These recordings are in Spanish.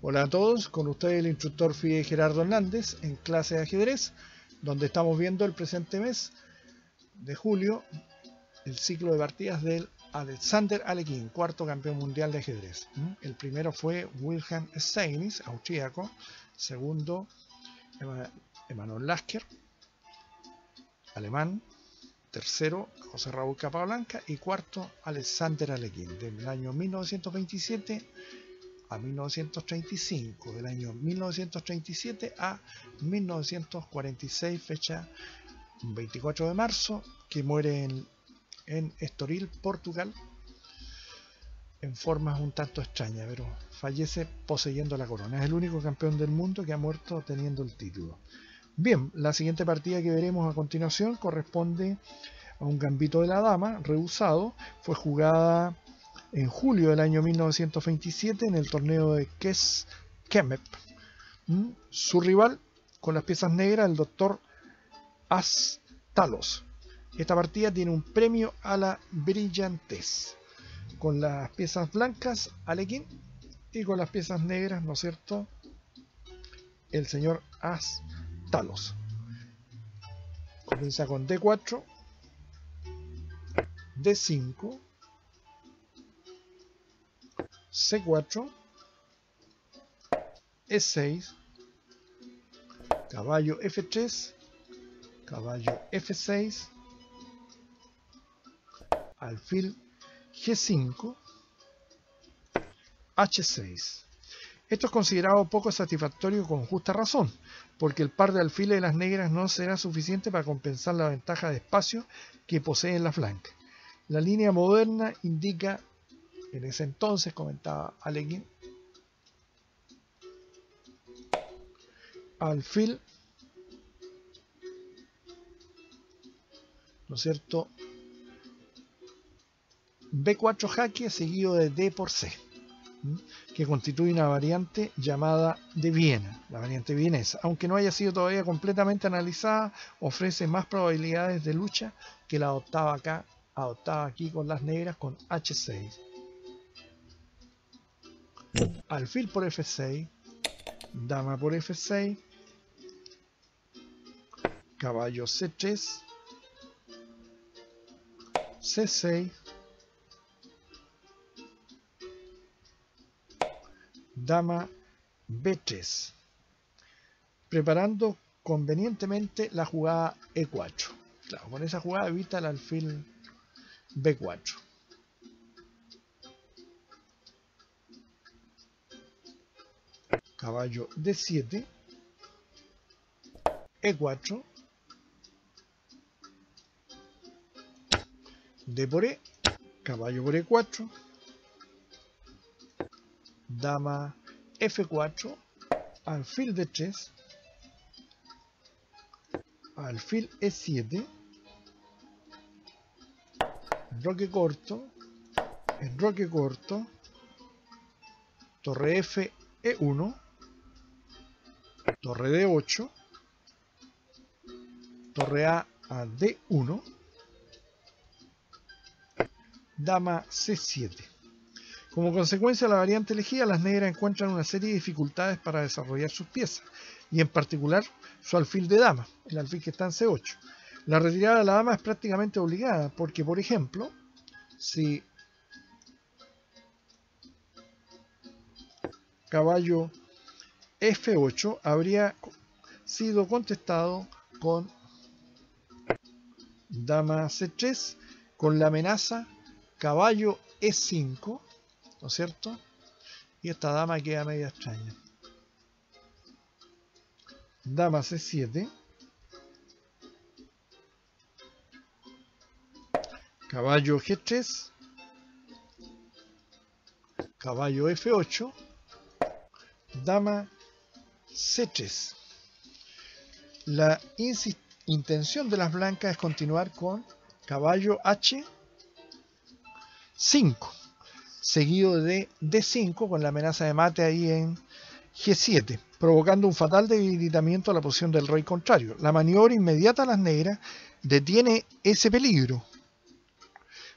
Hola a todos, con ustedes el instructor FIDE Gerardo Hernández en clase de ajedrez, donde estamos viendo el presente mes de julio, el ciclo de partidas del Alexander Alekhine, cuarto campeón mundial de ajedrez. El primero fue Wilhelm Steinitz, austríaco, segundo Emanuel Lasker, alemán, tercero José Raúl Capablanca y cuarto Alexander Alekhine, del año 1927 a 1935, del año 1937 a 1946, fecha 24 de marzo, que muere en Estoril, Portugal, en formas un tanto extrañas, pero fallece poseyendo la corona. Es el único campeón del mundo que ha muerto teniendo el título. Bien, la siguiente partida que veremos a continuación corresponde a un gambito de la dama rehusado. Fue jugada en julio del año 1927 en el torneo de Kemep. Su rival con las piezas negras, el doctor As-Talos. Esta partida tiene un premio a la brillantez. Con las piezas blancas, Alekhine, y con las piezas negras, ¿no es cierto?, el señor As-Talos. Comienza con D4, D5, C4, E6, caballo F3, caballo F6, alfil G5, H6. Esto es considerado poco satisfactorio con justa razón, porque el par de alfiles de las negras no será suficiente para compensar la ventaja de espacio que poseen las blancas. La línea moderna indica, en ese entonces comentaba Alekhine, alfil, ¿no es cierto?, B4 jaque seguido de D por C, que constituye una variante llamada de Viena, la variante vienesa. Aunque no haya sido todavía completamente analizada, ofrece más probabilidades de lucha que la adoptada aquí con las negras con H6. Alfil por F6, dama por F6, caballo C3, C6, dama B3, preparando convenientemente la jugada E4. Claro, con esa jugada evita el alfil B4. Caballo D7, E4, D por E, caballo por E4, dama F4, alfil D3, alfil E7, enroque corto, torre F E1, torre D8, torre A D1, dama C7. Como consecuencia de la variante elegida, las negras encuentran una serie de dificultades para desarrollar sus piezas, y en particular su alfil de dama, el alfil que está en C8. La retirada de la dama es prácticamente obligada, porque, por ejemplo, si caballo F8 habría sido contestado con dama C3, con la amenaza caballo E5, ¿no es cierto? Y esta dama queda media extraña. Dama C7, caballo G3, caballo F8, dama C3. La intención de las blancas es continuar con caballo H5, seguido de D5, con la amenaza de mate ahí en G7, provocando un fatal debilitamiento a la posición del rey contrario. La maniobra inmediata a las negras detiene ese peligro,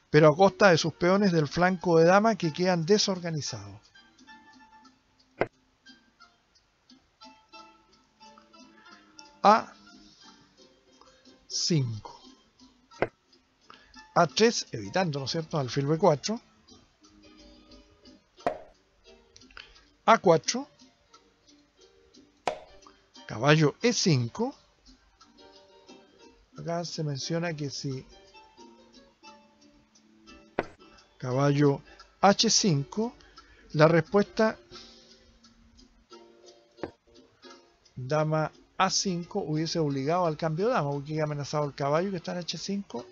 pero a costa de sus peones del flanco de dama, que quedan desorganizados. A5. A3, evitando, ¿no es cierto?, alfil B4. A4. Caballo E5. Acá se menciona que si caballo H5, la respuesta dama A5 hubiese obligado al cambio de dama, porque hubiera amenazado el caballo que está en H5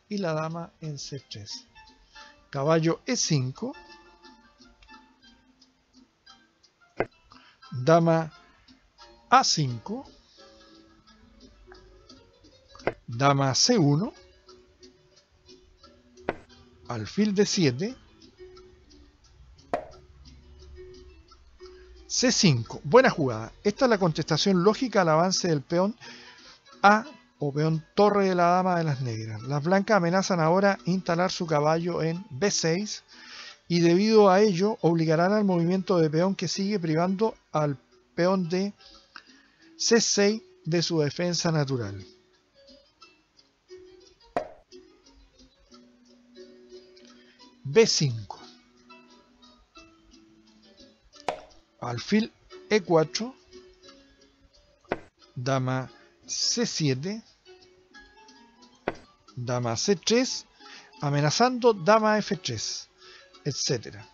y la dama en C3. Caballo E5, dama A5, dama C1, alfil D7, C5. Buena jugada. Esta es la contestación lógica al avance del peón A o peón torre de la dama de las negras. Las blancas amenazan ahora instalar su caballo en B6 y debido a ello obligarán al movimiento de peón que sigue privando al peón de C6 de su defensa natural. B5. Alfil E4. Dama C7. Dama C3. Amenazando dama F3. Etcétera.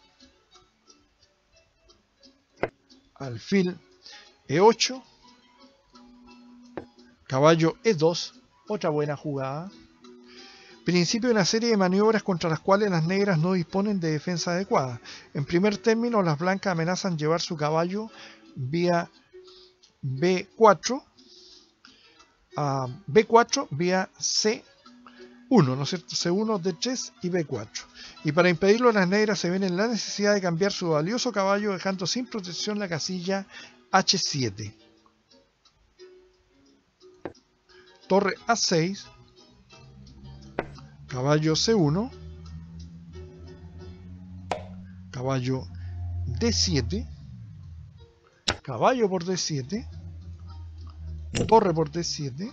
Alfil E8. Caballo E2. Otra buena jugada. Principio de una serie de maniobras contra las cuales las negras no disponen de defensa adecuada. En primer término, las blancas amenazan llevar su caballo vía B4 a B4 vía C1, ¿no es cierto? C1, D3 y B4. Y para impedirlo, las negras se ven en la necesidad de cambiar su valioso caballo, dejando sin protección la casilla H7. Torre A6. Caballo C1, caballo D7, caballo por D7, torre por D7,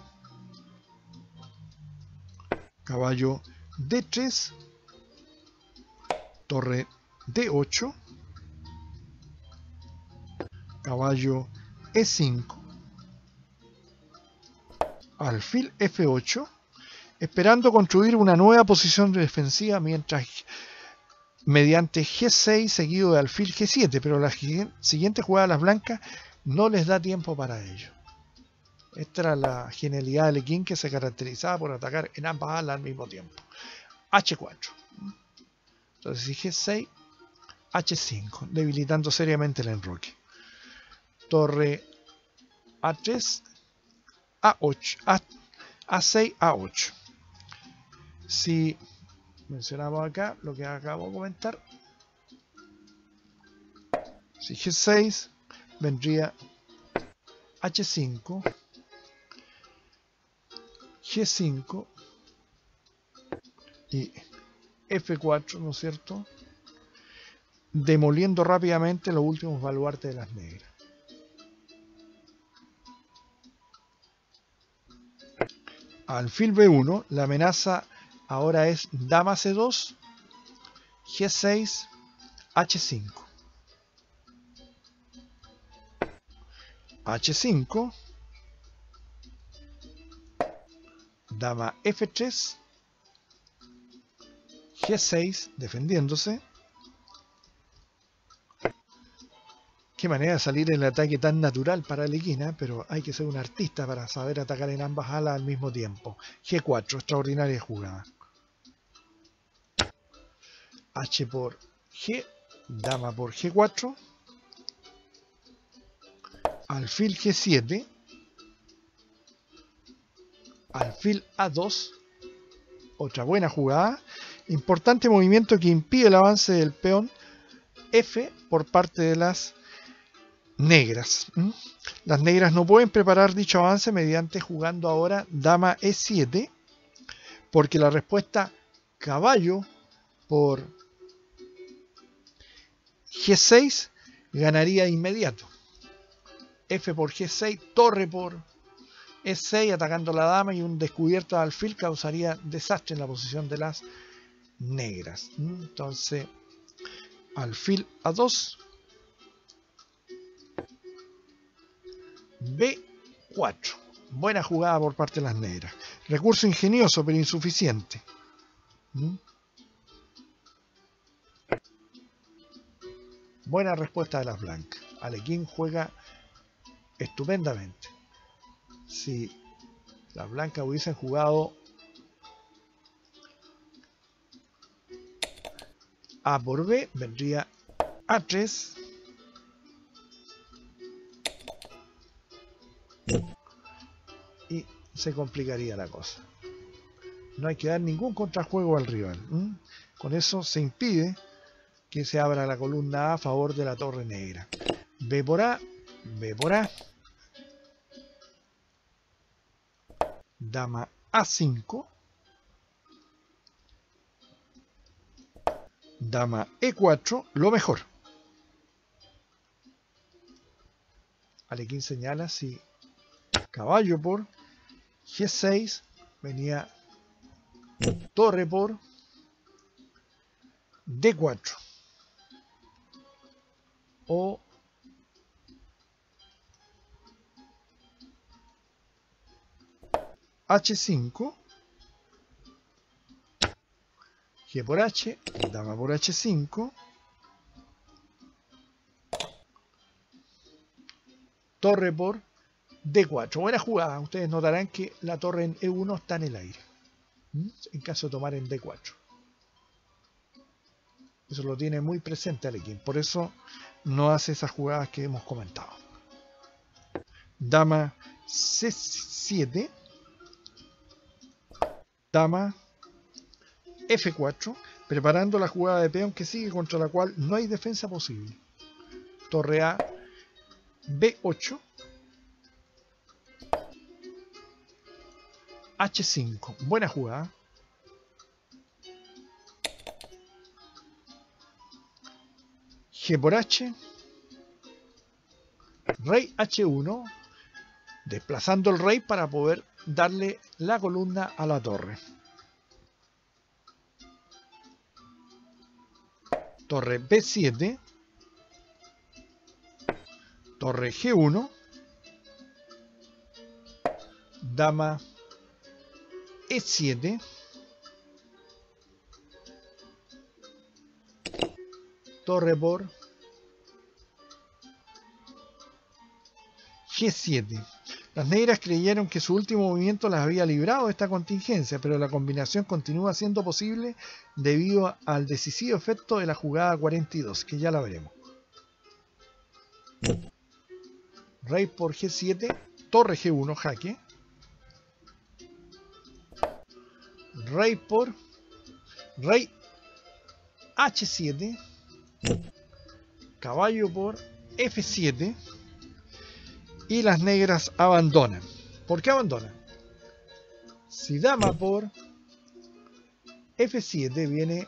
caballo D3, torre D8, caballo E5, alfil F8, esperando construir una nueva posición defensiva mediante G6 seguido de alfil G7, pero la siguiente jugada de las blancas no les da tiempo para ello. Esta era la genialidad de Lequín, que se caracterizaba por atacar en ambas alas al mismo tiempo. H4. Entonces si G6, H5, debilitando seriamente el enroque. Torre A3, A8, A6, A8. Si mencionamos acá lo que acabo de comentar, si G6 vendría H5, G5 y F4, ¿no es cierto?, demoliendo rápidamente los últimos baluartes de las negras. Alfil B1, la amenaza ahora es dama C2, G6, H5. H5, dama F3, G6, defendiéndose. Qué manera de salir el ataque tan natural para Lequina, pero hay que ser un artista para saber atacar en ambas alas al mismo tiempo. G4, extraordinaria jugada. H por G, dama por G4, alfil G7, alfil A2, otra buena jugada. Importante movimiento que impide el avance del peón F por parte de las negras. Las negras no pueden preparar dicho avance mediante jugando ahora dama E7, porque la respuesta caballo por G6 ganaría de inmediato. F por G6, torre por E6 atacando la dama y un descubierto de alfil causaría desastre en la posición de las negras. Entonces, alfil A2, B4. Buena jugada por parte de las negras. Recurso ingenioso pero insuficiente. Buena respuesta de las blancas. Alekhine juega estupendamente. Si las blancas hubiesen jugado A por B, vendría A3. Y se complicaría la cosa. No hay que dar ningún contrajuego al rival. Con eso se impide que se abra la columna A favor de la torre negra. B por A, B por A. Dama A5. Dama E4, lo mejor. Alekhine señala si caballo por G6 venía torre por D4 o H5, G por H, dama por H5, torre por D4. Buena jugada. Ustedes notarán que la torre en E1 está en el aire, en caso de tomar en D4. Eso lo tiene muy presente Alekhine, por eso no hace esas jugadas que hemos comentado. Dama C7, dama F4, preparando la jugada de peón que sigue, contra la cual no hay defensa posible. Torre A, B8, H5, buena jugada. G por H, rey H1, desplazando el rey para poder darle la columna a la torre. Torre B7, torre G1, dama E7, torre por G7. Las negras creyeron que su último movimiento las había librado de esta contingencia, pero la combinación continúa siendo posible debido al decisivo efecto de la jugada 42, que ya la veremos. Rey por G7, torre G1, jaque. Rey por rey H7, caballo por F7 y las negras abandonan. ¿Por qué abandonan? Si dama por F7 viene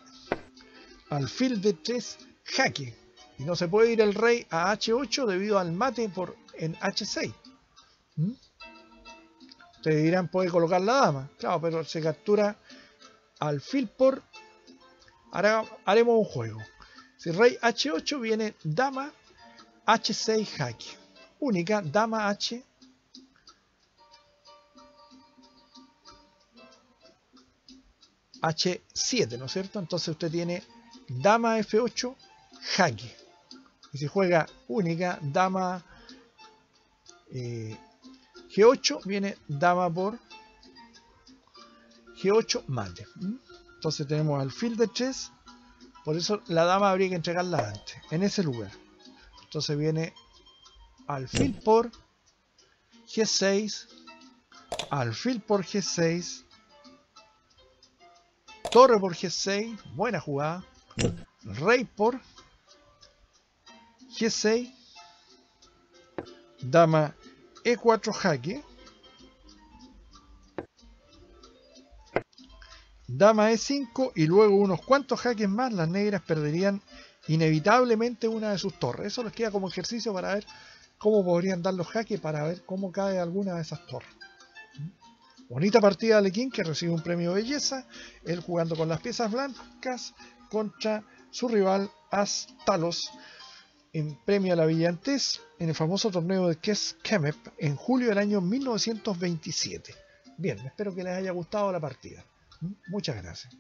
alfil D3 jaque y no se puede ir el rey a H8 debido al mate por en H6. Ustedes dirán, puede colocar la dama, claro, pero se captura alfil por, ahora haremos un juego. Si rey H8 viene dama H6 jaque, única dama H, H7, ¿no es cierto? Entonces usted tiene dama F8 jaque, y si juega única dama G8 viene dama por G8 mate. Entonces tenemos alfil de 3, por eso la dama habría que entregarla antes, en ese lugar. Entonces viene alfil por G6, alfil por G6, torre por G6, buena jugada, rey por G6, dama E4 jaque, dama E5 y luego unos cuantos jaques más. Las negras perderían inevitablemente una de sus torres. Eso les queda como ejercicio para ver cómo podrían dar los jaques, para ver cómo cae alguna de esas torres. Bonita partida de Alekhine, que recibe un premio de belleza, él jugando con las piezas blancas contra su rival As Talos en premio a la brillantez en el famoso torneo de Kes Kemep en julio del año 1927. Bien, espero que les haya gustado la partida. Muchas gracias.